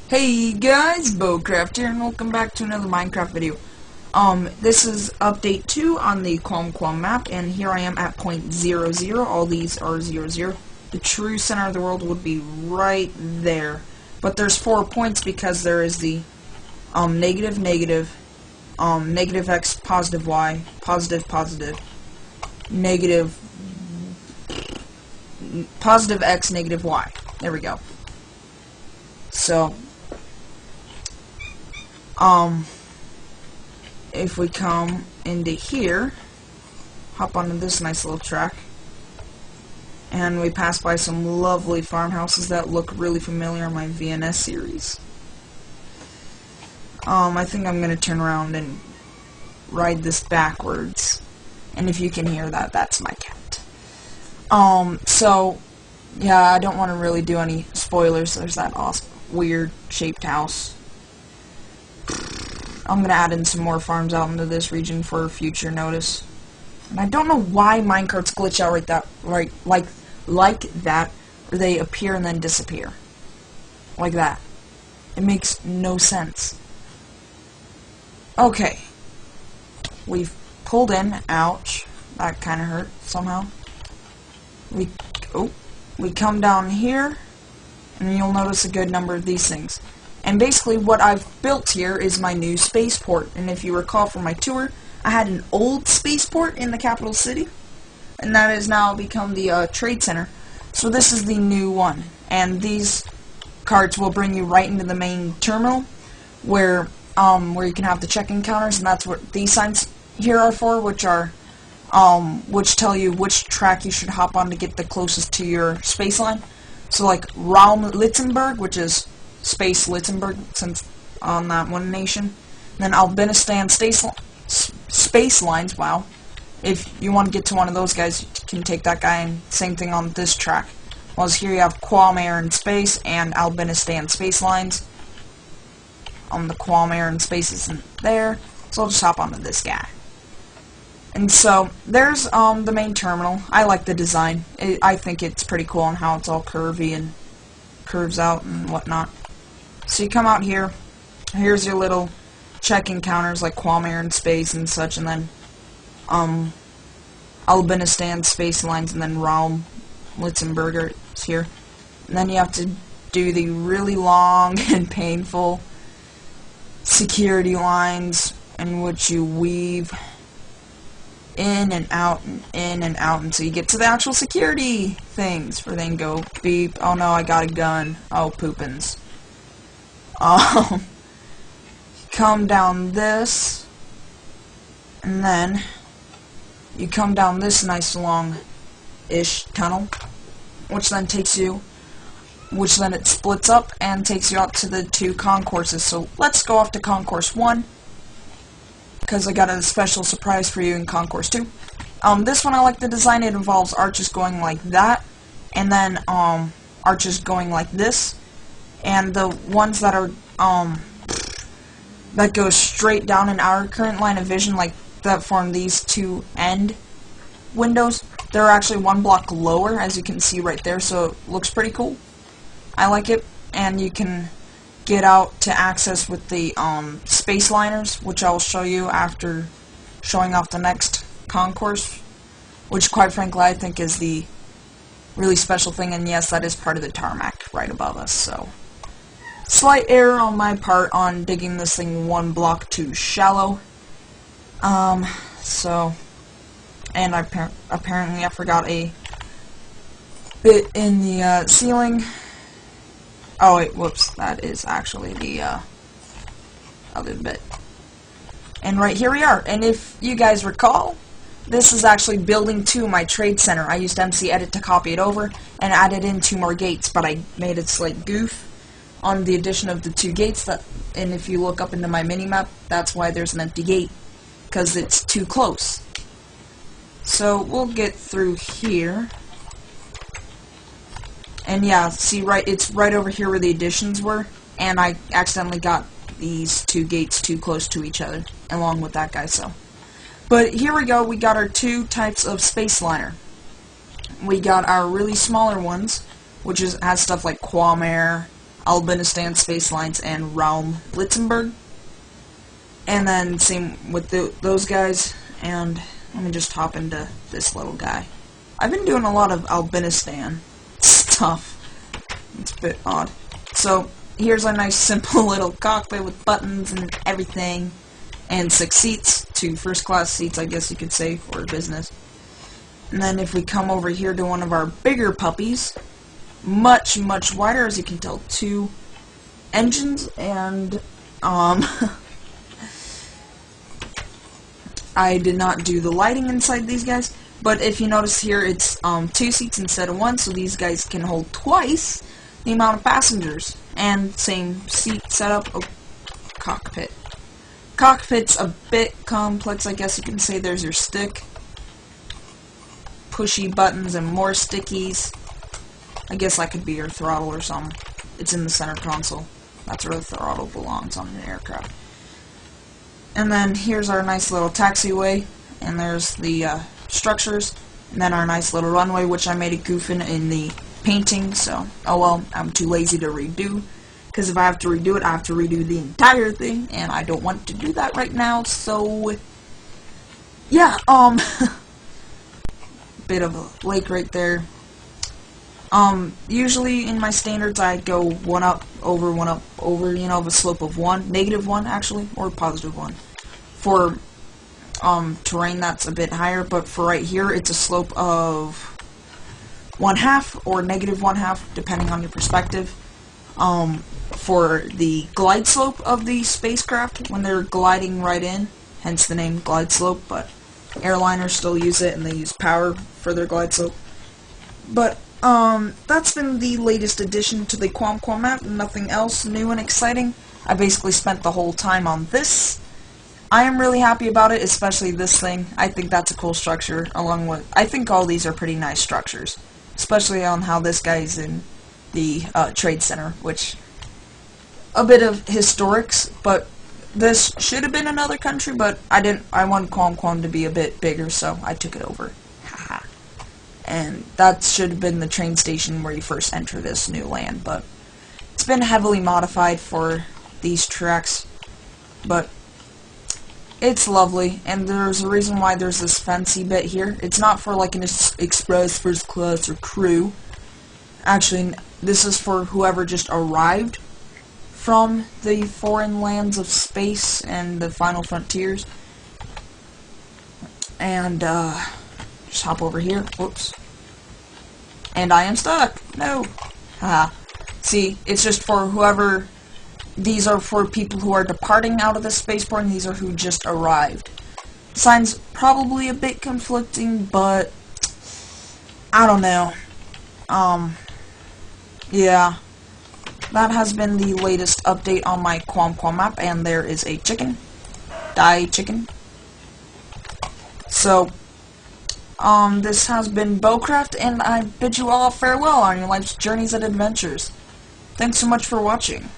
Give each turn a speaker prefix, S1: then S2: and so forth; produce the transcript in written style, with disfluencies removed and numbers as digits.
S1: Hey guys, Boecraft here, and welcome back to another Minecraft video. This is update 2 on the Quam Quam map, and here I am at point 00. All these are 00. The true center of the world would be right there. But there's 4 points because there is the negative, negative, negative x, positive y, positive, positive, negative, positive x, negative y. There we go. So, if we come into here, hop onto this nice little track, and we pass by some lovely farmhouses that look really familiar on my VNS series. I think I'm gonna turn around and ride this backwards, and if you can hear that, that's my cat. So, yeah, I don't want to really do any spoilers. There's that awesome, weird shaped house. I'm gonna add in some more farms out into this region for future notice. And I don't know why minecarts glitch out like that, or they appear and then disappear. Like that. It makes no sense. Okay. We've pulled in. Ouch. That kinda hurt somehow. We come down here, and you'll notice a good number of these things. And basically what I've built here is my new spaceport. And if you recall from my tour, I had an old spaceport in the capital city, and that has now become the trade center. So this is the new one. And these carts will bring you right into the main terminal, where you can have the check-in counters, and that's what these signs here are for, which tell you which track you should hop on to get the closest to your space line. So like Raum Litzenberg, which is Space Litzenberg, since on that one nation. And then Albinistan space lines, wow. If you want to get to one of those guys, you can take that guy, and same thing on this track. Whereas here you have Quam Air and Space and Albinistan space lines. The Quam Air and Space isn't there, so I'll just hop onto this guy. And so, there's the main terminal. I like the design. I think it's pretty cool on how it's all curvy and curves out and whatnot. So you come out here, here's your little check-in counters like Quam Air and Space and such, and then Albinistan space lines, and then Raum Litzenberger is here. And then you have to do the really long and painful security lines in which you weave in and out and in and out until you get to the actual security things, where then go beep, oh no, I got a gun, oh poopins. Come down this, and then you come down this nice long-ish tunnel, which then it splits up and takes you out to the 2 concourses. So let's go off to concourse 1, because I got a special surprise for you in concourse 2. This one I like the design. It involves arches going like that, and then arches going like this, and the ones that are that go straight down in our current line of vision, like that form these 2 end windows, they're actually 1 block lower, as you can see right there, so it looks pretty cool. I like it, and you can get out to access with the space liners, which I will show you after showing off the next concourse, which quite frankly I think is the really special thing, and yes, that is part of the tarmac right above us. So slight error on my part on digging this thing 1 block too shallow. And apparently I forgot a bit in the ceiling. Oh wait, whoops, that is actually the other bit. And right here we are, and if you guys recall, this is actually building 2, my trade center. I used MC Edit to copy it over and added in 2 more gates, but I made a slight goof on the addition of the 2 gates, and if you look up into my mini-map, that's why there's an empty gate, because it's too close. So we'll get through here. And yeah, see, it's right over here where the additions were, and I accidentally got these 2 gates too close to each other, along with that guy, so. But here we go, we got our 2 types of space liner. We got our really smaller ones, which has stuff like Quam Air, Albinistan Space Lines and Raum Blitzenberg. And then same with those guys. And let me just hop into this little guy. I've been doing a lot of Albinistan stuff. It's a bit odd. So here's a nice simple little cockpit with buttons and everything. And 6 seats, 2 first class seats, I guess you could say, for business. And then if we come over here to one of our bigger puppies, much wider, as you can tell, 2 engines, and I did not do the lighting inside these guys, but if you notice here, it's 2 seats instead of 1, so these guys can hold twice the amount of passengers. And same seat setup. Oh, cockpit. Cockpit's a bit complex, I guess you can say. There's your stick, pushy buttons, and more stickies. I guess that could be your throttle or something. It's in the center console. That's where the throttle belongs on an aircraft. And then here's our nice little taxiway, and there's the structures, and then our nice little runway, which I made a goof in the painting, so, oh well, I'm too lazy to redo, because if I have to redo it, I have to redo the entire thing, and I don't want to do that right now, so, yeah, bit of a lake right there. Usually in my standards, I go 1 up, over, 1 up, over, you know, of a slope of 1, -1 actually, or +1. For, terrain that's a bit higher, but for right here, it's a slope of 1/2 or -1/2, depending on your perspective. For the glide slope of the spacecraft, when they're gliding right in, hence the name glide slope, but airliners still use it, and they use power for their glide slope. But, that's been the latest addition to the Quam Quam map, nothing else new and exciting. I basically spent the whole time on this. I am really happy about it, especially this thing. I think that's a cool structure, along with, I think all these are pretty nice structures. Especially on how this guy's in the, Trade Center, which, a bit of historics, but this should have been another country, but I want Quam Quam to be a bit bigger, so I took it over. Haha. And that should have been the train station where you first enter this new land, but it's been heavily modified for these tracks, but it's lovely, and there's a reason why there's this fancy bit here. It's not for like an express, first class, or crew. Actually, this is for whoever just arrived from the foreign lands of space and the final frontiers. And, just hop over here. Whoops. And I am stuck. No. Haha. See, it's just for whoever. These are for people who are departing out of the spaceport, and these are who just arrived. Sign's probably a bit conflicting, but I don't know. Yeah. That has been the latest update on my Quam Quam map, and there is a chicken. Die chicken. So, this has been Boecraft, and I bid you all farewell on your life's journeys and adventures. Thanks so much for watching.